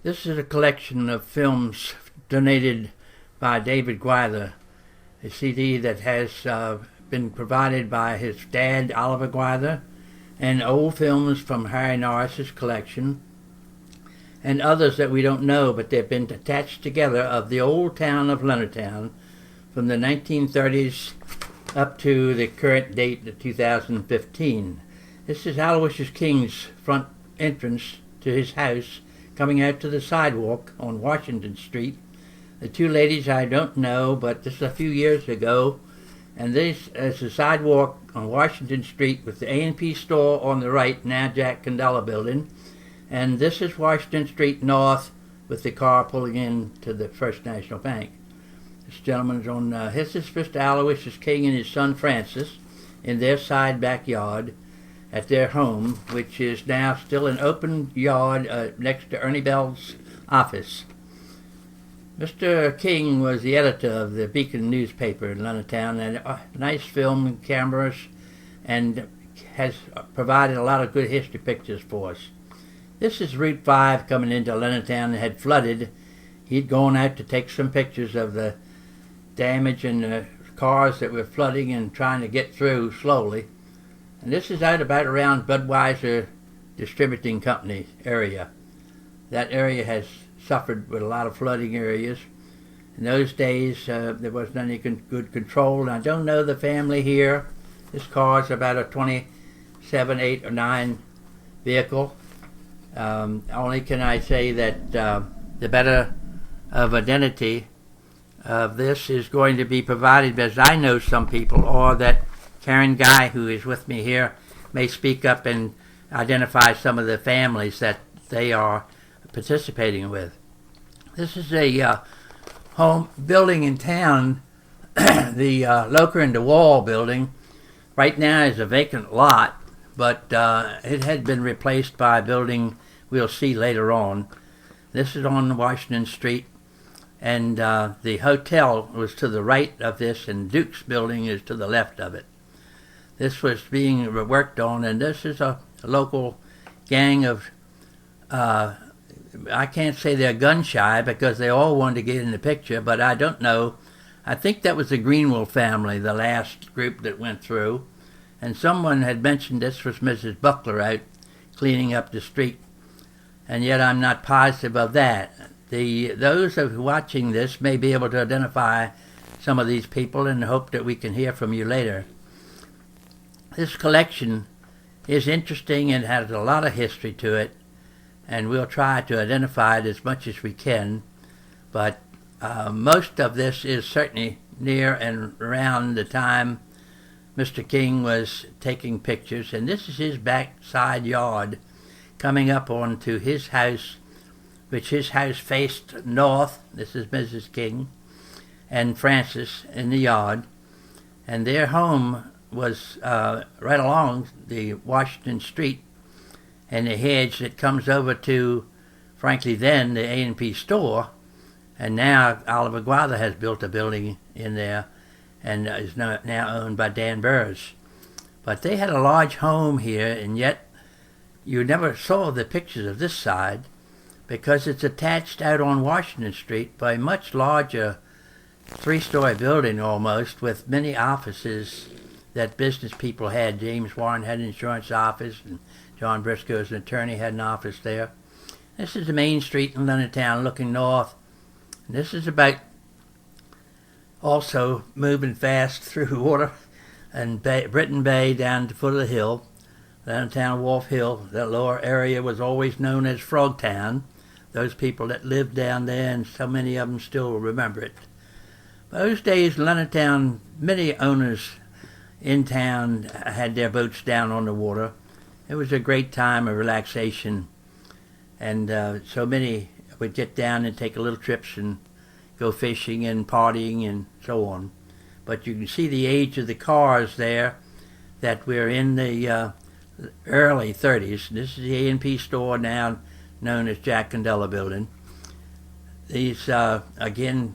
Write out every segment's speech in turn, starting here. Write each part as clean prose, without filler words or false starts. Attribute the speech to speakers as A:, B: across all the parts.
A: This is a collection of films donated by David Gwyther, a CD that has been provided by his dad, Oliver Gwyther, and old films from Harry Norris's collection, and others that we don't know, but they've been attached together of the old town of Leonardtown from the 1930s up to the current date of 2015. This is Aloysius King's front entrance to his house, coming out to the sidewalk on Washington Street. The two ladies I don't know, but this is a few years ago, and this is the sidewalk on Washington Street with the A&P store on the right, now Jack Candela building, and this is Washington Street North with the car pulling in to the First National Bank. This gentleman's on, this is Mr. Aloysius King and his son Francis in their side backyard at their home, which is now still an open yard next to Ernie Bell's office. Mr. King was the editor of the Beacon newspaper in Leonardtown, and nice film cameras, and has provided a lot of good history pictures for us. This is Route 5 coming into Leonardtown. It had flooded. He'd gone out to take some pictures of the damage and the cars that were flooding and trying to get through slowly. And this is out about around Budweiser Distributing Company area. That area has suffered with a lot of flooding areas. In those days, there wasn't any good control. And I don't know the family here. This car is about a 27, 8, or 9 vehicle. Only can I say that the better of identity of this is going to be provided, as I know some people, or that Karen Guy, who is with me here, may speak up and identify some of the families that they are participating with. This is a home building in town, the Locher and DeWall building. Right now is a vacant lot, but it had been replaced by a building we'll see later on. This is on Washington Street, and the hotel was to the right of this, and Duke's building is to the left of it. This was being worked on, and this is a local gang of, I can't say they're gun shy because they all wanted to get in the picture, but I don't know. I think that was the Greenwell family, the last group that went through. And someone had mentioned this was Mrs. Buckler out cleaning up the street, and yet I'm not positive of that. Those of watching this may be able to identify some of these people and hope that we can hear from you later. This collection is interesting and has a lot of history to it, and we'll try to identify it as much as we can, but most of this is certainly near and around the time Mr. King was taking pictures, and this is his backside yard coming up onto his house, which his house faced north. This is Mrs. King and Francis in the yard, and their home was right along the Washington Street and the hedge that comes over to, frankly then, the A&P store, and now Oliver Gwyther has built a building in there and is now owned by Dan Burrs. But they had a large home here, and yet you never saw the pictures of this side because it's attached out on Washington Street by a much larger 3-story building almost, with many offices that business people had. James Warren had an insurance office, and John Briscoe, as an attorney, had an office there. This is the main street in Leonardtown looking north. And this is about also moving fast through water and Britain Bay down to the foot of the hill. Leonardtown Wharf Hill, that lower area was always known as Frogtown. Those people that lived down there, and so many of them still remember it. Those days, Leonardtown, many owners in town had their boats down on the water. It was a great time of relaxation, and so many would get down and take little trips and go fishing and partying and so on. But you can see the age of the cars there, that we're in the early 30s. This is the A&P store, now known as Jack Candela building. These, again,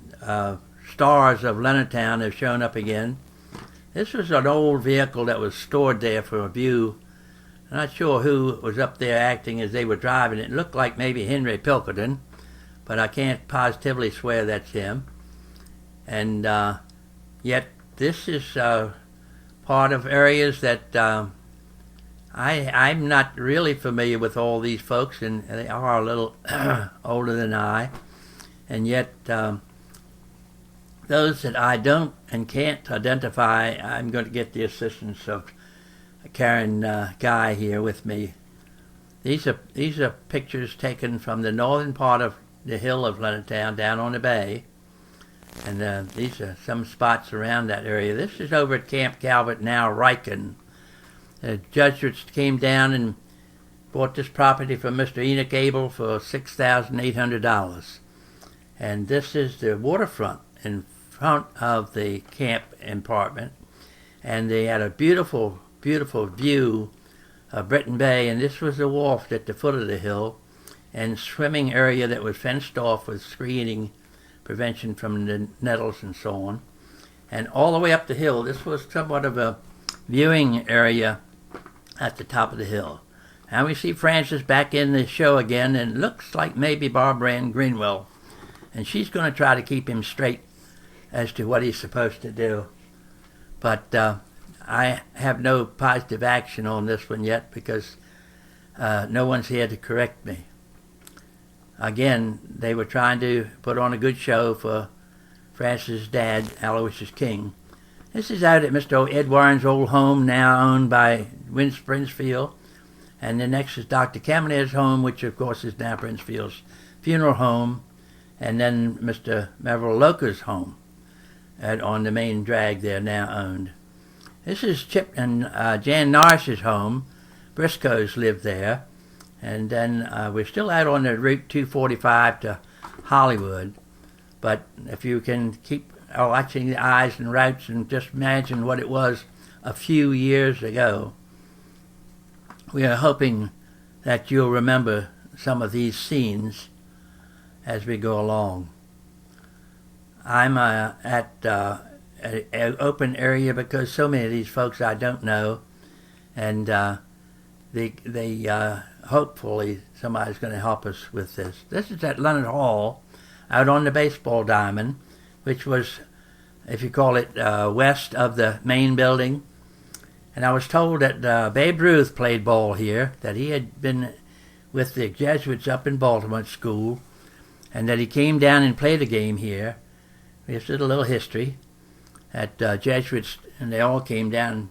A: stars of Leonardtown have shown up again. This was an old vehicle that was stored there for a view. I'm not sure who was up there acting as they were driving. It looked like maybe Henry Pilkington, but I can't positively swear that's him. And yet this is part of areas that I'm not really familiar with all these folks, and they are a little older than I. And yet those that I don't and can't identify, I'm going to get the assistance of Karen Guy here with me. These are pictures taken from the northern part of the hill of Leonardtown, down on the bay. And these are some spots around that area. This is over at Camp Calvert, now Riken. The Jesuits came down and bought this property from Mr. Enoch Abel for $6,800. And this is the waterfront in front of the camp apartment. And they had a beautiful, beautiful view of Britain Bay. And this was the wharf at the foot of the hill, and swimming area that was fenced off with screening, prevention from the nettles and so on. And all the way up the hill, this was somewhat of a viewing area at the top of the hill. And we see Frances back in the show again, and looks like maybe Barbara Ann Greenwell. And she's going to try to keep him straight as to what he's supposed to do. But I have no positive action on this one yet, because no one's here to correct me. Again, they were trying to put on a good show for Frances' dad, Aloysius King. This is out at Mr. Ed Warren's old home, now owned by Wins Brinsfield. And the next is Dr. Kamener's home, which of course is now Brinsfield's funeral home. And then Mr. Merrill Loker's home on the main drag there, now owned. This is Chip and Jan Norris's home. Briscoes lived there. And then we're still out on the Route 245 to Hollywood. But if you can keep watching the eyes and routes and just imagine what it was a few years ago, we are hoping that you'll remember some of these scenes as we go along. I'm at an open area because so many of these folks I don't know, and they hopefully somebody's going to help us with this. This is at Leonard Hall, out on the baseball diamond, which was, if you call it, west of the main building. And I was told that Babe Ruth played ball here, that he had been with the Jesuits up in Baltimore at school, and that he came down and played a game here. We just did a little history. At Jesuits, and they all came down,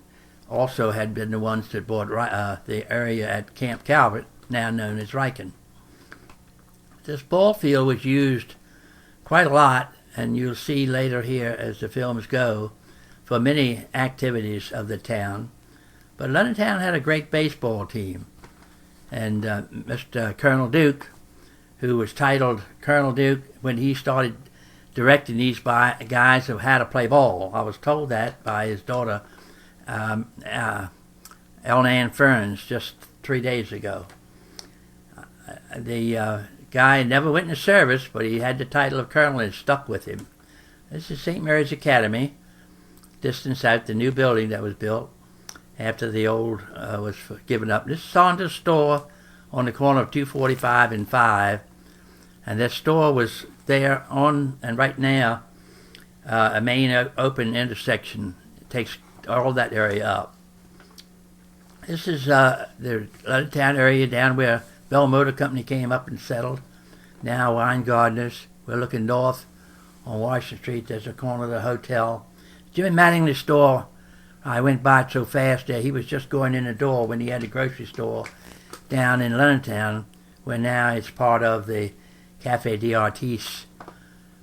A: also had been the ones that bought the area at Camp Calvert, now known as Riken. This ball field was used quite a lot, and you'll see later here as the films go, for many activities of the town. But Leonardtown had a great baseball team. And Mr. Colonel Duke, who was titled Colonel Duke when he started directing these guys of how to play ball. I was told that by his daughter, Ellen Ann Ferns, just 3 days ago. The guy never went into service, but he had the title of colonel and stuck with him. This is St. Mary's Academy, distance out the new building that was built after the old was given up. This is Saunders store on the corner of 245 and 5, and that store was there on, and right now, a main open intersection. It takes all that area up. This is the Leonardtown area down where Bell Motor Company came up and settled. Now Wine Gardeners. We're looking north on Washington Street. There's a corner of the hotel. Jimmy Mattingly's store, I went by it so fast there. He was just going in the door when he had a grocery store down in Leonardtown, where now it's part of the Cafe d'Artis.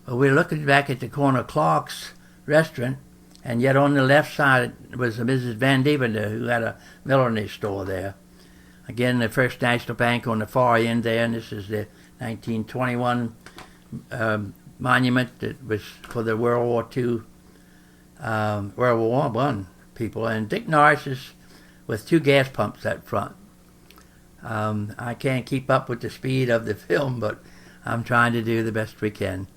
A: But we're looking back at the corner of Clark's restaurant, and yet on the left side was Mrs. Van Devender, who had a millinery store there. Again, the First National Bank on the far end there, and this is the 1921 monument that was for the World War II, World War I people. And Dick Norris is with 2 gas pumps up front. I can't keep up with the speed of the film, but I'm trying to do the best we can.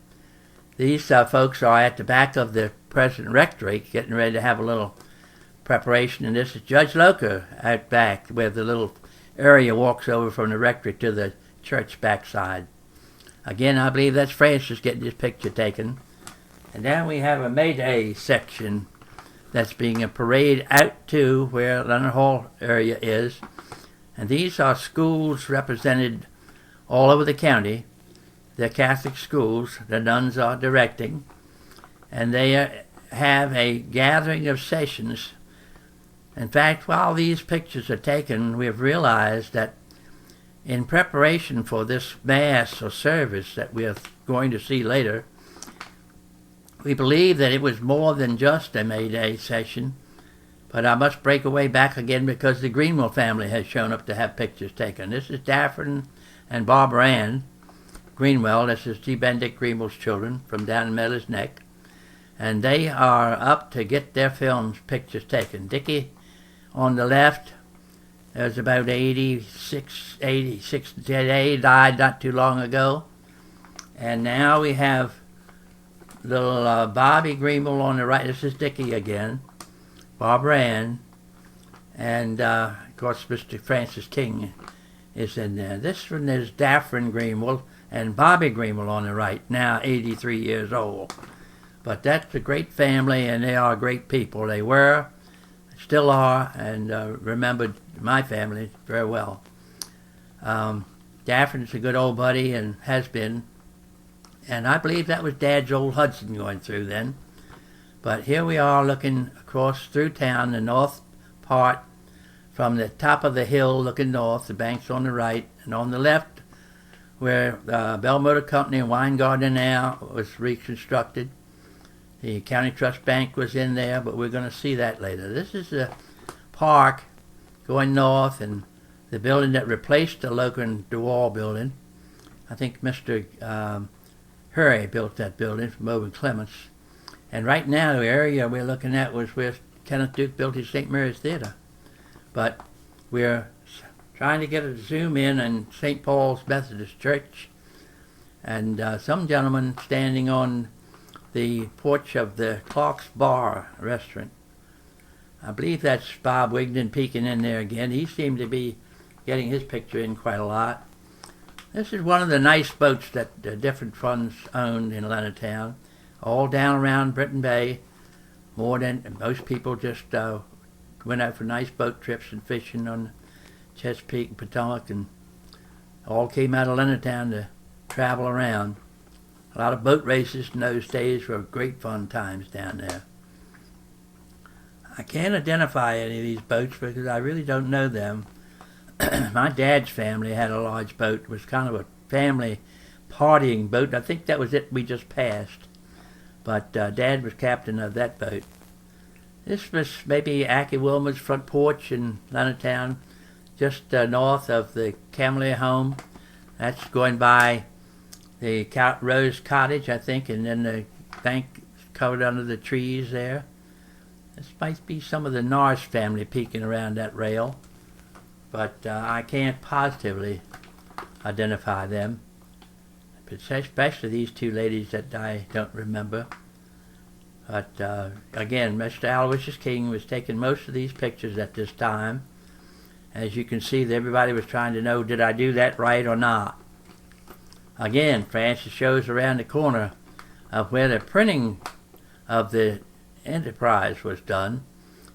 A: These folks are at the back of the present rectory, getting ready to have a little preparation, and this is Judge Loker out back, where the little area walks over from the rectory to the church backside. Again, I believe that's Francis getting his picture taken. And then we have a May Day section that's being a parade out to where Leonard Hall area is. And these are schools represented all over the county. They're Catholic schools the nuns are directing. And they have a gathering of sessions. In fact, while these pictures are taken, we have realized that in preparation for this Mass or service that we are going to see later, we believe that it was more than just a May Day session. But I must break away back again because the Greenwell family has shown up to have pictures taken. This is Daphne and Barbara Ann Greenwell. This is G. Benedict Greenwell's children from down in Meadows Neck. And they are up to get their films pictures taken. Dickie on the left, there's about 86 today, died not too long ago. And now we have little Bobby Greenwell on the right. This is Dickie again. Barbara Ann. And, of course, Mr. Francis King is in there. This one is Daphne Greenwell and Bobby Greenwell on the right, now 83 years old. But that's a great family, and they are great people. They were, still are, and remembered my family very well. Daphne's a good old buddy and has been. And I believe that was Dad's old Hudson going through then. But here we are looking across through town, the north part, from the top of the hill looking north, the bank's on the right, and on the left, where Bell Motor Company and Wine Garden now was reconstructed. The County Trust Bank was in there, but we're going to see that later. This is the park going north, and the building that replaced the Logan DeWall building. I think Mr. Hurry built that building from over Clements. And right now, the area we're looking at was where Kenneth Duke built his St. Mary's Theater. But we're trying to get a zoom in on St. Paul's Methodist Church. And some gentleman standing on the porch of the Clark's Bar restaurant. I believe that's Bob Wigden peeking in there again. He seemed to be getting his picture in quite a lot. This is one of the nice boats that different funds owned in Leonardtown, all down around Britton Bay. More than most people just went out for nice boat trips and fishing on Chesapeake and Potomac, and all came out of Leonardtown to travel around. A lot of boat races in those days were great fun times down there. I can't identify any of these boats because I really don't know them. My dad's family had a large boat. It was kind of a family partying boat. I think that was it we just passed. But Dad was captain of that boat. This was maybe Aki Wilmer's front porch in Leonardtown, just north of the Camelier home. That's going by the Rose Cottage, I think, and then the bank covered under the trees there. This might be some of the Norris family peeking around that rail, but I can't positively identify them, especially these two ladies that I don't remember. But again, Mr. Aloysius King was taking most of these pictures at this time. As you can see, everybody was trying to know, did I do that right or not? Again, Francis shows around the corner of where the printing of the Enterprise was done,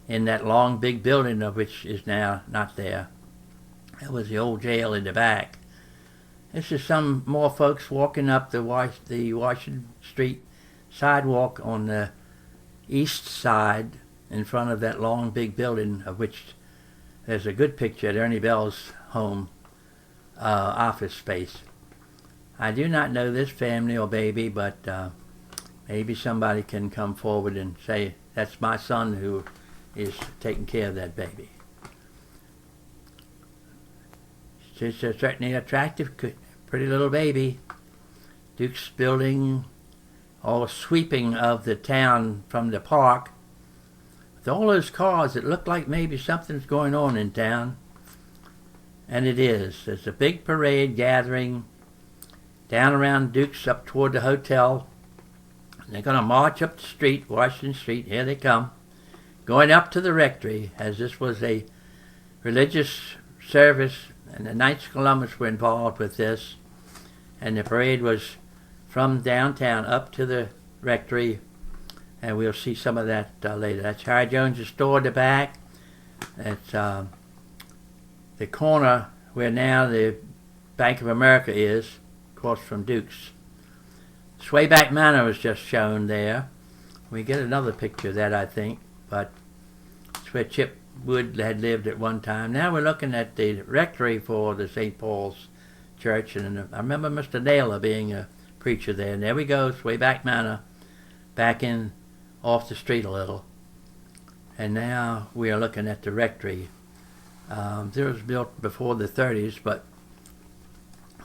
A: in that long big building of which is now not there. That was the old jail in the back. This is some more folks walking up the Washington Street sidewalk on the east side in front of that long big building, of which there's a good picture at Ernie Bell's home office space. I do not know this family or baby, but maybe somebody can come forward and say, that's my son who is taking care of that baby. She's certainly attractive, pretty little baby. Duke's building, all sweeping of the town from the park. With all those cars, it looked like maybe something's going on in town. And it is. There's a big parade gathering down around Duke's up toward the hotel. They're going to march up the street, Washington Street. Here they come. Going up to the rectory, as this was a religious service, and the Knights of Columbus were involved with this. and the parade was from downtown up to the rectory, and we'll see some of that later. That's Harry Jones' store at the back. That's the corner where now the Bank of America is, across from Duke's. Swayback Manor was just shown there. We get another picture of that, I think, but it's where Chip Wood had lived at one time. Now we're looking at the rectory for the St. Paul's Church, and I remember Mr. Naylor being a preacher there. And there we go, Swayback Manor, back in off the street a little. And now we are looking at the rectory. It was built before the 30s, but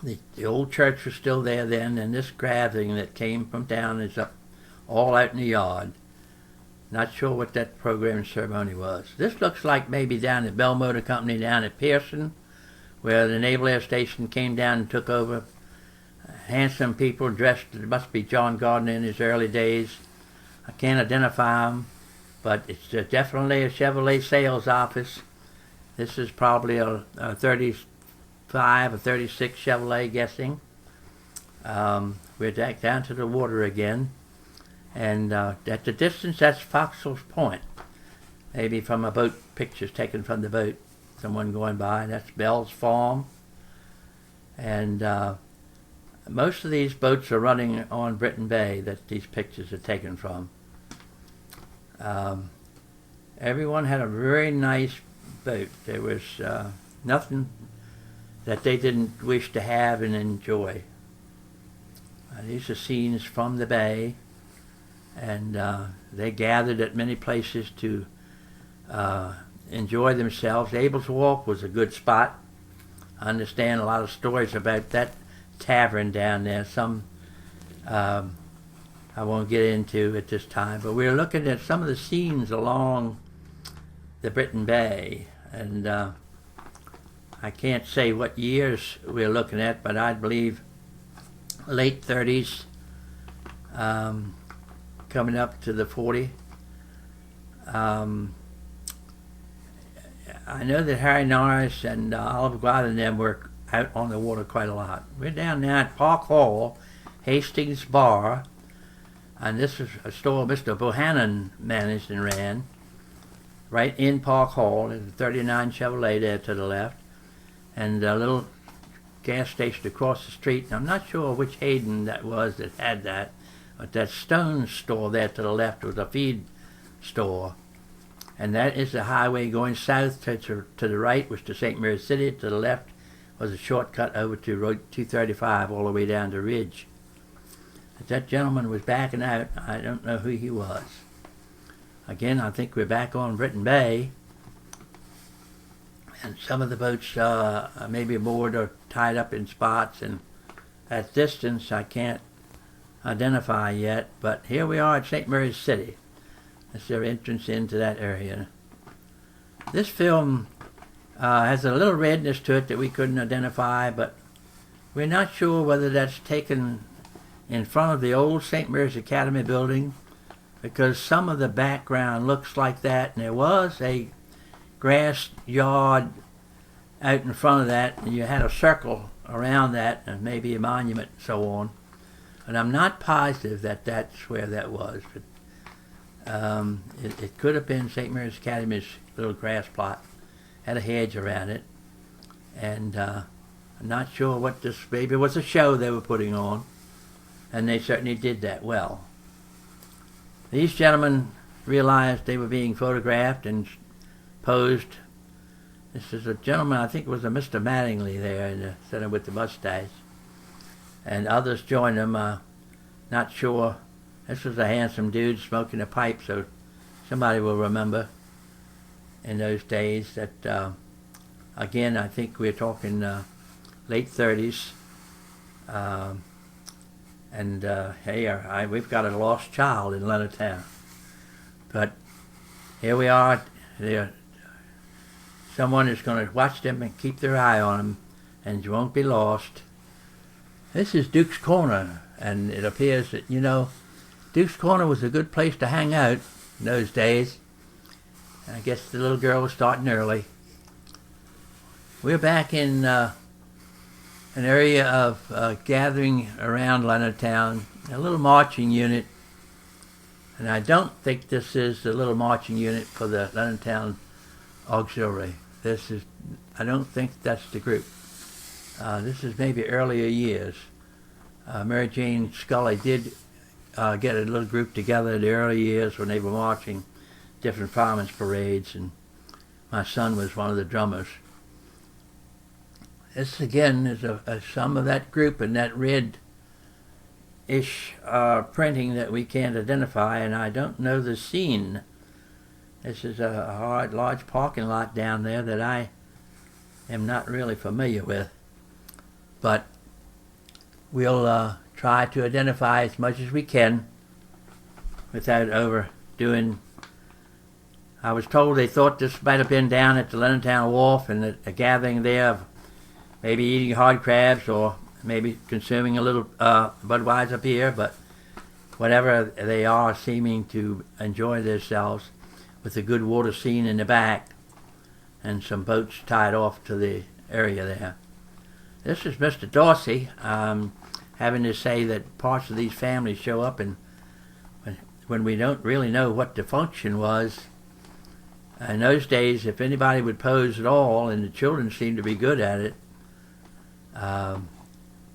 A: the old church was still there then, and this graving that came from town is up all out in the yard. Not sure what that program and ceremony was. This looks like maybe down at Bell Motor Company down at Pearson, where the Naval Air Station came down and took over. Handsome people dressed, it must be John Gardner in his early days. I can't identify them, but it's definitely a Chevrolet sales office. This is probably a 35 or 36 Chevrolet, guessing. We're down to the water again. And at the distance, that's Foxhall's Point. Maybe from a boat, pictures taken from the boat. Someone going by. That's Bell's Farm. And most of these boats are running on Britain Bay that these pictures are taken from. Everyone had a very nice boat. There was nothing that they didn't wish to have and enjoy. These are scenes from the bay. And they gathered at many places to enjoy themselves. Abel's Walk was a good spot. I understand a lot of stories about that tavern down there. Some I won't get into at this time, but we're looking at some of the scenes along the Britain Bay. And I can't say what years we're looking at, but I believe late 30s. Coming up to the 40. I know that Harry Norris and Oliver Guather and them were out on the water quite a lot. We're down now at Park Hall, Hastings Bar, and this is a store Mr. Bohannon managed and ran, right in Park Hall. There's a 39 Chevrolet there to the left, and a little gas station across the street. And I'm not sure which Hayden that was that had that. But that Stone store there to the left was a feed store. And that is the highway going south to the right, was to St. Mary's City. To the left was a shortcut over to Road 235 all the way down to Ridge. But that gentleman was backing out. I don't know who he was. Again, I think we're back on Britain Bay. And some of the boats maybe moored or tied up in spots. And at distance, I can't identify yet, but here we are at St. Mary's City. That's their entrance into that area. This film has a little redness to it that we couldn't identify, but we're not sure whether that's taken in front of the old St. Mary's Academy building, because some of the background looks like that, and there was a grass yard out in front of that, and you had a circle around that, and maybe a monument and so on. And I'm not positive that that's where that was, but it could have been St. Mary's Academy's little grass plot. Had a hedge around it. And I'm not sure what this, maybe it was a show they were putting on. And they certainly did that well. These gentlemen realized they were being photographed and posed. This is a gentleman, I think it was a Mr. Mattingly there in the center with the mustache. And others joined them, not sure. This was a handsome dude smoking a pipe, so somebody will remember in those days that, again, I think we're talking late 30s. Hey, we've got a lost child in Leonardtown. But here we are. Someone is going to watch them and keep their eye on them, and you won't be lost. This is Duke's Corner, and it appears that, Duke's Corner was a good place to hang out in those days. I guess the little girl was starting early. We're back in an area of gathering around Leonardtown, a little marching unit. And I don't think this is the little marching unit for the Leonardtown Auxiliary. I don't think that's the group. This is maybe earlier years. Mary Jane Scully did get a little group together in the early years when they were marching different firemen's parades, and my son was one of the drummers. This again is some of that group in that red-ish printing that we can't identify, and I don't know the scene. This is a large parking lot down there that I am not really familiar with, but we'll try to identify as much as we can without overdoing. I was told they thought this might have been down at the Leonardtown Wharf and a gathering there of maybe eating hard crabs or maybe consuming a little Budweiser beer, but whatever they are, seeming to enjoy themselves with a good water scene in the back and some boats tied off to the area there. This is Mr. Dorsey, having to say that parts of these families show up and when we don't really know what the function was. In those days, if anybody would pose at all, and the children seemed to be good at it,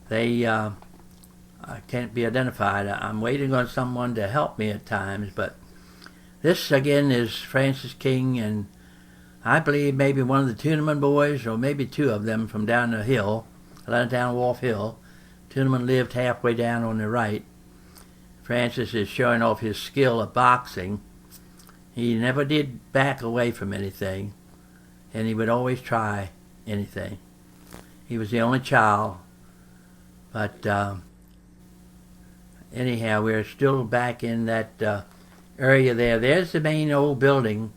A: they can't be identified. I'm waiting on someone to help me at times, but this again is Francis King, and I believe maybe one of the Tuneman boys, or maybe two of them from down the hill, Leonardtown Wharf Hill. Tuneman lived halfway down on the right. Francis is showing off his skill at boxing. He never did back away from anything, and he would always try anything. He was the only child, but anyhow, we're still back in that area there. There's the main old building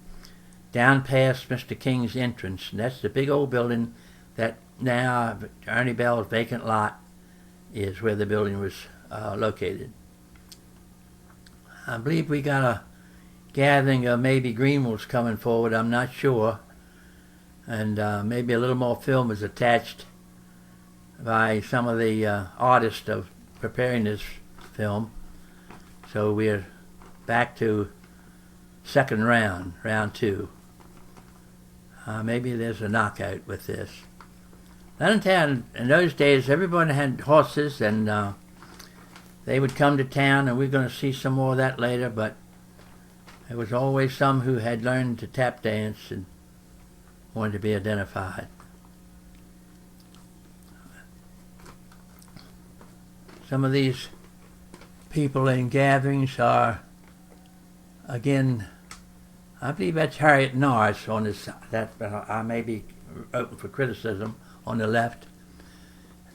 A: down past Mr. King's entrance, and that's the big old building that now Ernie Bell's vacant lot is where the building was located. I believe we got a gathering of maybe Greenwells coming forward, I'm not sure, and maybe a little more film is attached by some of the artists of preparing this film. So we're back to second round, round two. Maybe there's a knockout with this. Leonardtown, in those days, everyone had horses, and they would come to town, and we're going to see some more of that later, but there was always some who had learned to tap dance and wanted to be identified. Some of these people in gatherings are, again, I believe that's Harriet Norris on this. That I may be open for criticism on the left,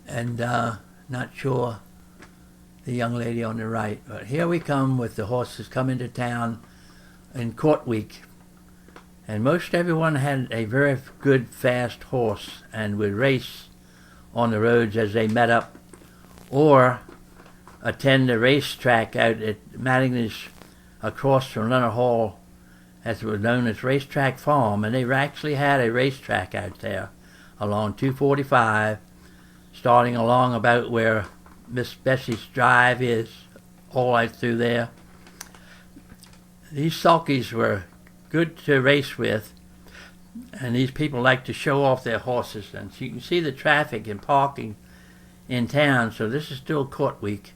A: and not sure the young lady on the right. But here we come with the horses coming to town in court week, and most everyone had a very good fast horse and would race on the roads as they met up, or attend a racetrack out at Mattingly's across from Leonard Hall, as it was known as Racetrack Farm, and they actually had a racetrack out there along 245, starting along about where Miss Bessie's Drive is, all right through there. These sulkies were good to race with, and these people like to show off their horses. And so you can see the traffic and parking in town, so this is still court week.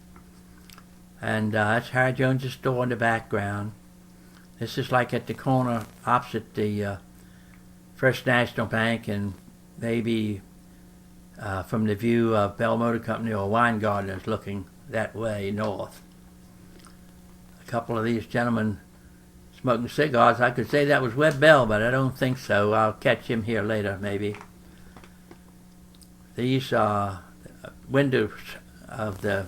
A: And that's Harry Jones's store in the background. This is like at the corner opposite the First National Bank, and maybe from the view of Bell Motor Company or Weingartner's looking that way north. A couple of these gentlemen smoking cigars. I could say that was Webb Bell, but I don't think so. I'll catch him here later, maybe. These are windows of the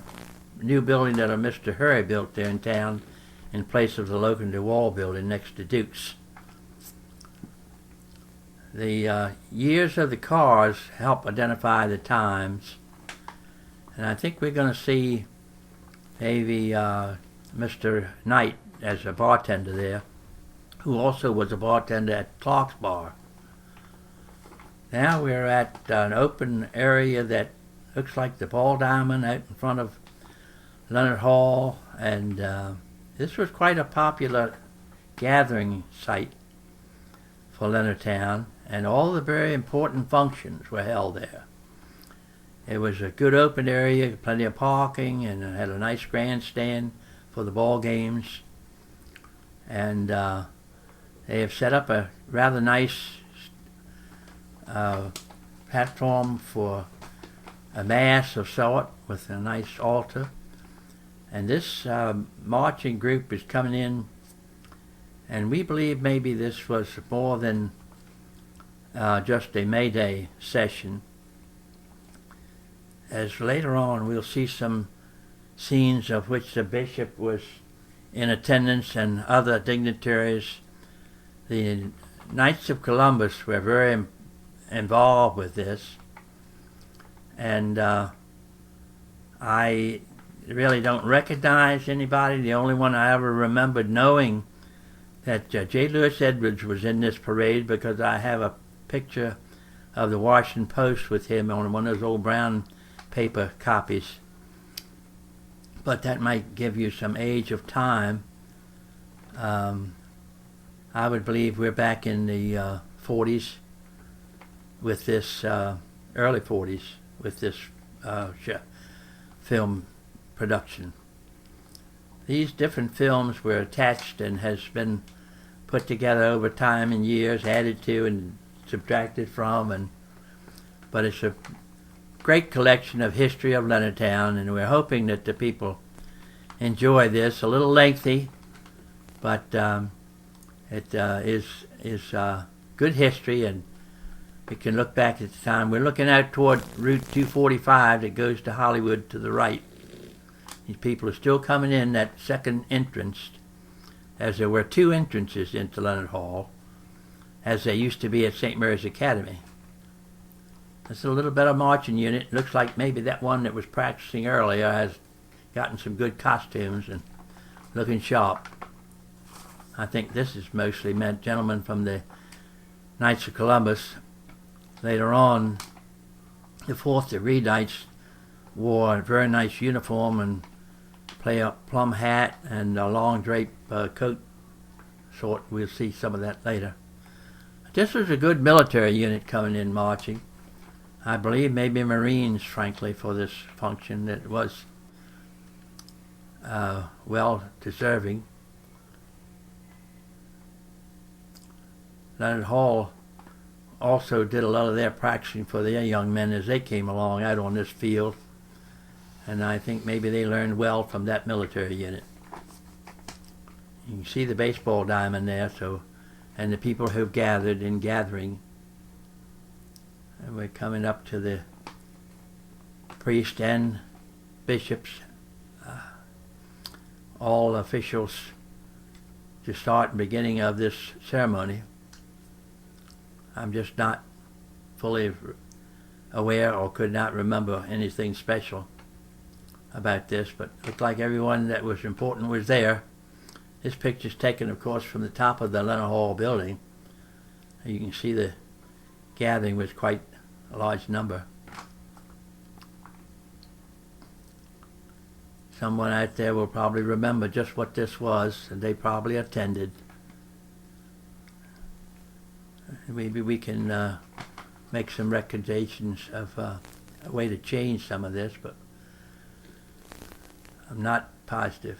A: new building that Mr. Hurry built there in town in place of the Logan DeWall building next to Duke's. The years of the cars help identify the times, and I think we're going to see maybe Mr. Knight as a bartender there, who also was a bartender at Clark's Bar. Now we're at an open area that looks like the ball diamond out in front of Leonard Hall, and this was quite a popular gathering site for Leonardtown, and all the very important functions were held there. It was a good open area, plenty of parking, and it had a nice grandstand for the ball games. And they have set up a rather nice platform for a mass of sort with a nice altar. And this marching group is coming in, and we believe maybe this was more than just a May Day session, as later on we'll see some scenes of which the bishop was in attendance and other dignitaries. The Knights of Columbus were very involved with this, and I really don't recognize anybody. The only one I ever remembered knowing that J. Lewis Edwards was in this parade, because I have a picture of the Washington Post with him on one of those old brown paper copies. But that might give you some age of time. I would believe we're back in the 40s with this, early 40s with this film production. These different films were attached and has been put together over time and years, added to and subtracted from, but it's a great collection of history of Leonardtown, and we're hoping that the people enjoy this. A little lengthy, but it is good history, and we can look back at the time. We're looking out toward Route 245 that goes to Hollywood to the right. These people are still coming in that second entrance, as there were two entrances into Leonard Hall, as there used to be at St. Mary's Academy. This is a little better marching unit. Looks like maybe that one that was practicing earlier has gotten some good costumes and looking sharp. I think this is mostly meant gentlemen from the Knights of Columbus. Later on, the 4th Degree Knights wore a very nice uniform and play a plum hat and a long drape coat sort. We'll see some of that later. This was a good military unit coming in marching. I believe maybe Marines, frankly, for this function. That was well deserving. Leonard Hall also did a lot of their practicing for their young men as they came along out on this field, and I think maybe they learned well from that military unit. You can see the baseball diamond there, and the people who've gathered in gathering. And we're coming up to the priest and bishops, all officials, to start the beginning of this ceremony. I'm just not fully aware or could not remember anything special about this, but it looked like everyone that was important was there. This picture's taken, of course, from the top of the Leonard Hall building. You can see the gathering was quite a large number. Someone out there will probably remember just what this was, and they probably attended. Maybe we can make some recommendations of a way to change some of this, but I'm not positive.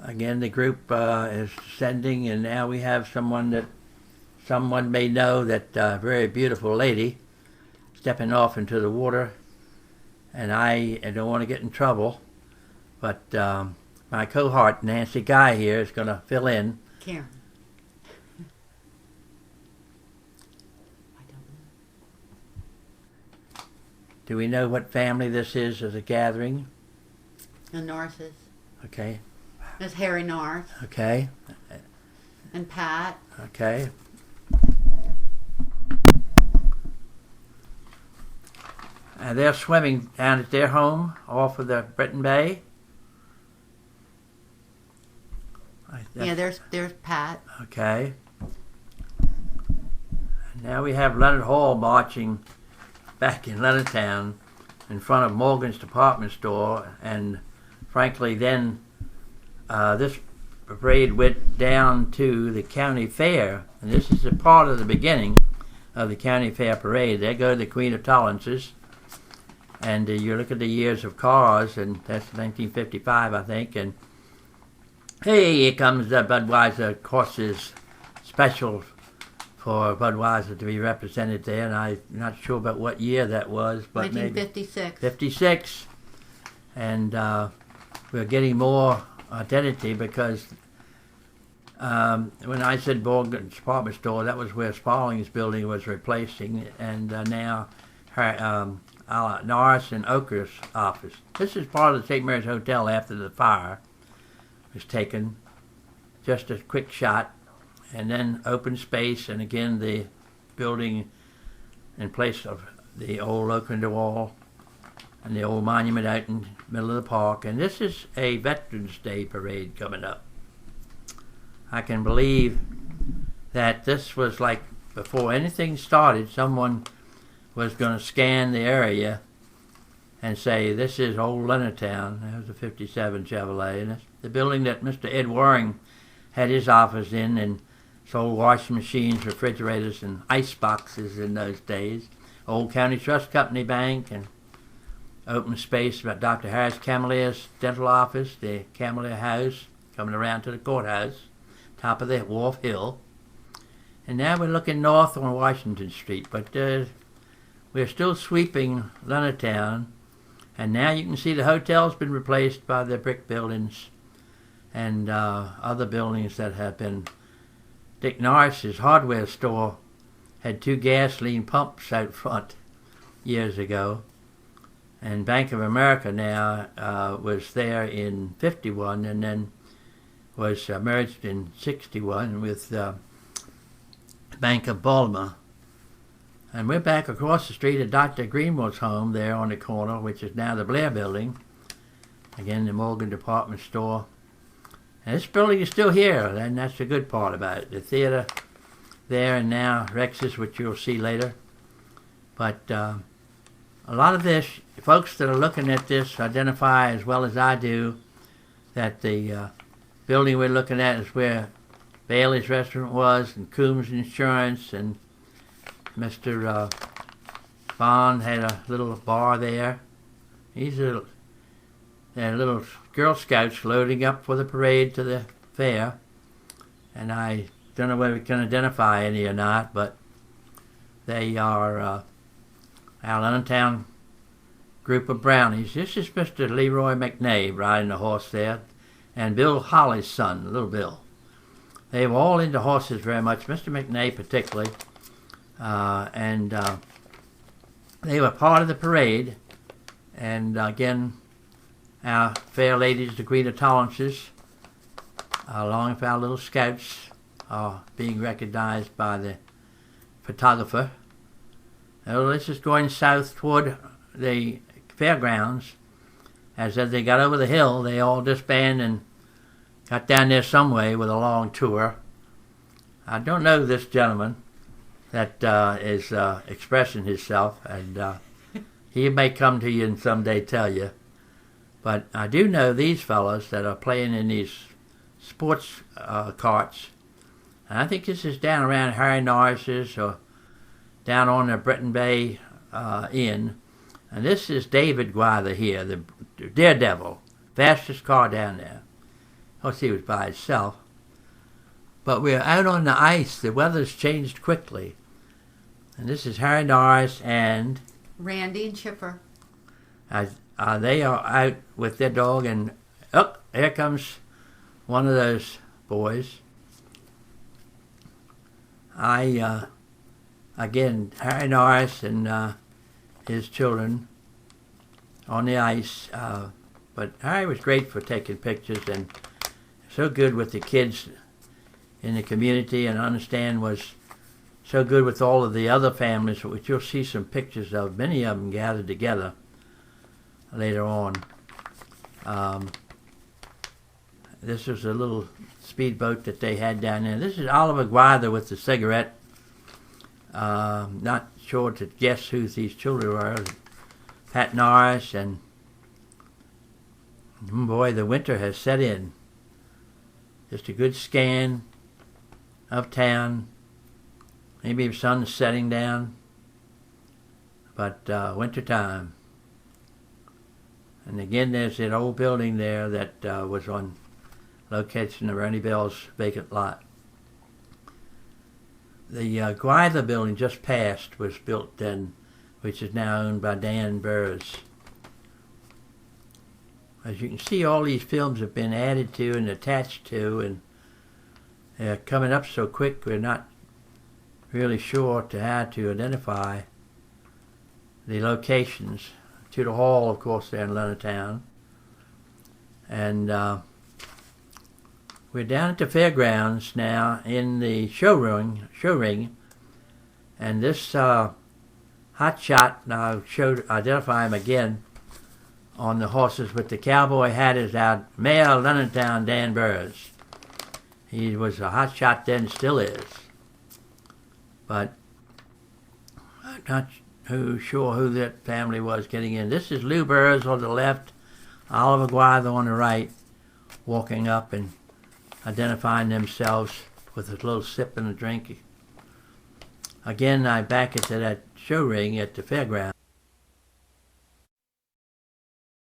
A: Again, the group is descending, and now we have someone may know, that very beautiful lady stepping off into the water. And I don't want to get in trouble, but my cohort, Nancy Guy here, is going to fill in.
B: Karen. I don't know.
A: Do we know what family this is as a gathering?
B: The Norses.
A: Okay.
B: There's Harry North.
A: Okay.
B: And Pat.
A: Okay. And they're swimming down at their home off of the Britain Bay. I
B: Yeah, there's Pat.
A: Okay. Now we have Leonard Hall marching back in Leonardtown in front of Morgan's department store, and frankly then this parade went down to the county fair, and this is a part of the beginning of the county fair parade. There go the Queen of Tollances, and you look at the years of cars, and that's 1955 I think, and hey, here comes Budweiser. Of course is special for Budweiser to be represented there, and I'm not sure about what year that was, but
B: 1956.
A: maybe 56. And we're getting more identity because when I said Morgan's department store, that was where Sparling's building was replacing, and now Norris and Oker's office. This is part of the St. Mary's Hotel after the fire was taken. Just a quick shot. And then open space, and again the building in place of the old Oakland wall and the old monument out in the middle of the park. And this is a Veterans Day parade coming up. I can believe that this was like before anything started, someone was going to scan the area and say, this is old Leonardtown. That was a 57 Chevrolet. And it's the building that Mr. Ed Waring had his office in, and sold washing machines, refrigerators, and ice boxes in those days. Old County Trust Company Bank, and open space about Dr. Harris Camelier's dental office, the Camelier House, coming around to the courthouse, top of the Wharf Hill. And now we're looking north on Washington Street, but we're still sweeping Leonardtown, and now you can see the hotel's been replaced by the brick buildings and other buildings that have been. Dick Norris's hardware store had 2 gasoline pumps out front years ago, and Bank of America now was there in 51 and then was merged in 61 with Bank of Baltimore. And we're back across the street at Dr. Greenwell's home there on the corner, which is now the Blair Building. Again, the Morgan department store. And this building is still here, and that's the good part about it. The theater there and now Rex's, which you'll see later. But a lot of this, folks that are looking at this identify as well as I do that the building we're looking at is where Bailey's Restaurant was, and Coombs Insurance, and Mr. Bond had a little bar there. These are little Girl Scouts loading up for the parade to the fair, and I don't know whether we can identify any or not, but they are our Leonardtown group of brownies. This is Mr. Leroy McNabe riding the horse there, and Bill Holly's son, little Bill. They were all into horses very much, Mr. McNabe particularly, and they were part of the parade, and again, our fair ladies, the Queen of Tollances, along with our little scouts, are being recognized by the photographer. Now, this is going south toward the fairgrounds. As they got over the hill, they all disbanded and got down there some way with a long tour. I don't know this gentleman that is expressing himself, and he may come to you and someday tell you. But I do know these fellows that are playing in these sports carts. And I think this is down around Harry Norris's or down on the Britton Bay Inn. And this is David Guither here, the Daredevil, fastest car down there. Of course, he was by himself. But we're out on the ice. The weather's changed quickly. And this is Harry Norris and
B: Randy and Chipper.
A: They are out with their dog, and here comes one of those boys. Again, Harry Norris and his children on the ice. But Harry was great for taking pictures and so good with the kids in the community, and understand was so good with all of the other families, which you'll see some pictures of, many of them gathered together later on. This was a little speedboat that they had down there. This is Oliver Guither with the cigarette. Not sure to guess who these children were. Pat Norris, and boy, the winter has set in. Just a good scan of town. Maybe the sun's setting down, but winter time. And again, there's that old building there that was on location of Ernie Bell's vacant lot. The Guither building just passed was built then, which is now owned by Dan Burrs. As you can see, all these films have been added to and attached to, and they're coming up so quick we're not really sure to how to identify the locations. To the hall, of course, there in Leonardtown. And we're down at the fairgrounds now in the show ring, and this hot shot, I'll identify him again on the horses with the cowboy hat, is our Mayor of Leonardtown, Dan Burrs. He was a hot shot then, still is. But I'm not sure who that family was getting in. This is Lou Burrs on the left, Oliver Guither on the right, walking up and identifying themselves with a little sip and a drink. Again, I back into that show ring at the fairground.